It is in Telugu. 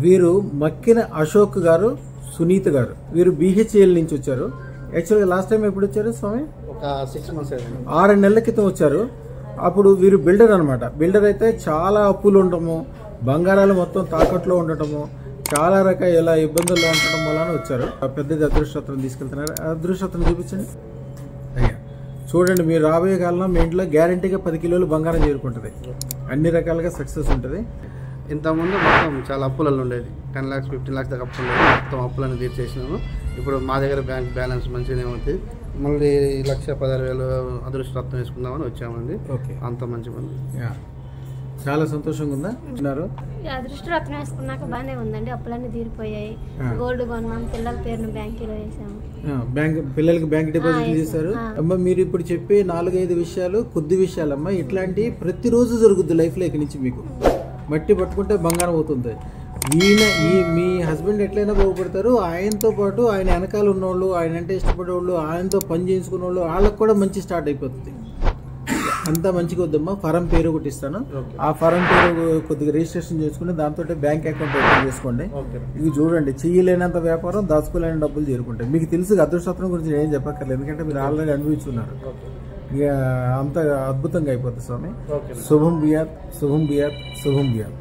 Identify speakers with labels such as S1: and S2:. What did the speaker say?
S1: వీరు మక్కిన అశోక్ గారు, సునీత గారు, వీరు BHL నుంచి వచ్చారు. యాక్చువల్గా లాస్ట్ టైం ఎప్పుడు వచ్చారు స్వామి?
S2: ఒక 6 months
S1: 6 నెలల క్రితం వచ్చారు. అప్పుడు వీరు బిల్డర్ అనమాట. బిల్డర్ అయితే చాలా అప్పులు ఉండటము, బంగారాలు మొత్తం తాకట్లో ఉండటము, చాలా రకాల ఇలా ఇబ్బందుల్లో ఉండటం వలన వచ్చారు. పెద్దది అదృష్టం తీసుకెళ్తున్నారు. అదృష్టం చూపించండి అయ్యా. చూడండి, మీరు రాబోయే కాలంలో మీ ఇంట్లో గ్యారంటీగా 10 కిలోలు బంగారం చేరుకుంటుంది. అన్ని రకాలుగా సక్సెస్ ఉంటుంది.
S2: ఇంతకుముందు మొత్తం చాలా అప్పులలో ఉండేది. 10 lakhs 15 lakhs దాకా అప్పులు మొత్తం అప్పులను తీర్చేసినాము. ఇప్పుడు మా దగ్గర బ్యాంక్ బ్యాలెన్స్ మంచిగానే ఉంది. మళ్ళీ 1,16,000 అదృష్టరత్నం వేసుకుందామని వచ్చామండి. అంత మంచిగా ఉంది.
S1: చాలా సంతోషంగా ఉందా?
S3: అదృష్టరత్నం వేసుకున్నాక బాగానే ఉందండి. అప్పులన్నీ తీరిపోయాయి. గోల్డ్ కొన్నాం, పిల్లల పేరును బ్యాంకులో వేసాము.
S1: పిల్లలకి బ్యాంక్ డిపాజిట్ చేశారు. అమ్మ మీరు ఇప్పుడు చెప్పే 4-5 విషయాలు కొద్ది విషయాలమ్మా. ఇట్లాంటి ప్రతిరోజు జరుగుద్ది లైఫ్లో. ఇక్కడి నుంచి మీకు మట్టి పట్టుకుంటే బంగారం అవుతుంది. మీ హస్బెండ్ ఎట్లయినా బాగుపడతారు. ఆయనతో పాటు ఆయన వెనకాల ఉన్నోళ్ళు, ఆయన అంటే ఇష్టపడే వాళ్ళు, ఆయనతో పని చేసుకునే వాళ్ళు, వాళ్ళకి కూడా మంచి స్టార్ట్ అయిపోతుంది. అంతా మంచిగా వద్దమ్మా. ఫరం పేరు ఒకటి ఇస్తాను. ఆ ఫరం పేరు కొద్దిగా రిజిస్ట్రేషన్ చేసుకుని దాంతో బ్యాంక్ అకౌంట్ ఓపెన్ చేసుకోండి. ఇది చూడండి, చెయ్యలేనంత వ్యాపారం, దాచుకోలేని డబ్బులు చేరుకుంటాయి. మీకు తెలుసు అదృష్టం గురించి నేను చెప్పక్కర్లేదు, ఎందుకంటే మీరు ఆల్రెడీ అనుభవిస్తున్నారు. ఇక అంత అద్భుతంగా అయిపోతుంది స్వామి. శుభం బియాత్, శుభం బియాత్, శుభం బియాత్.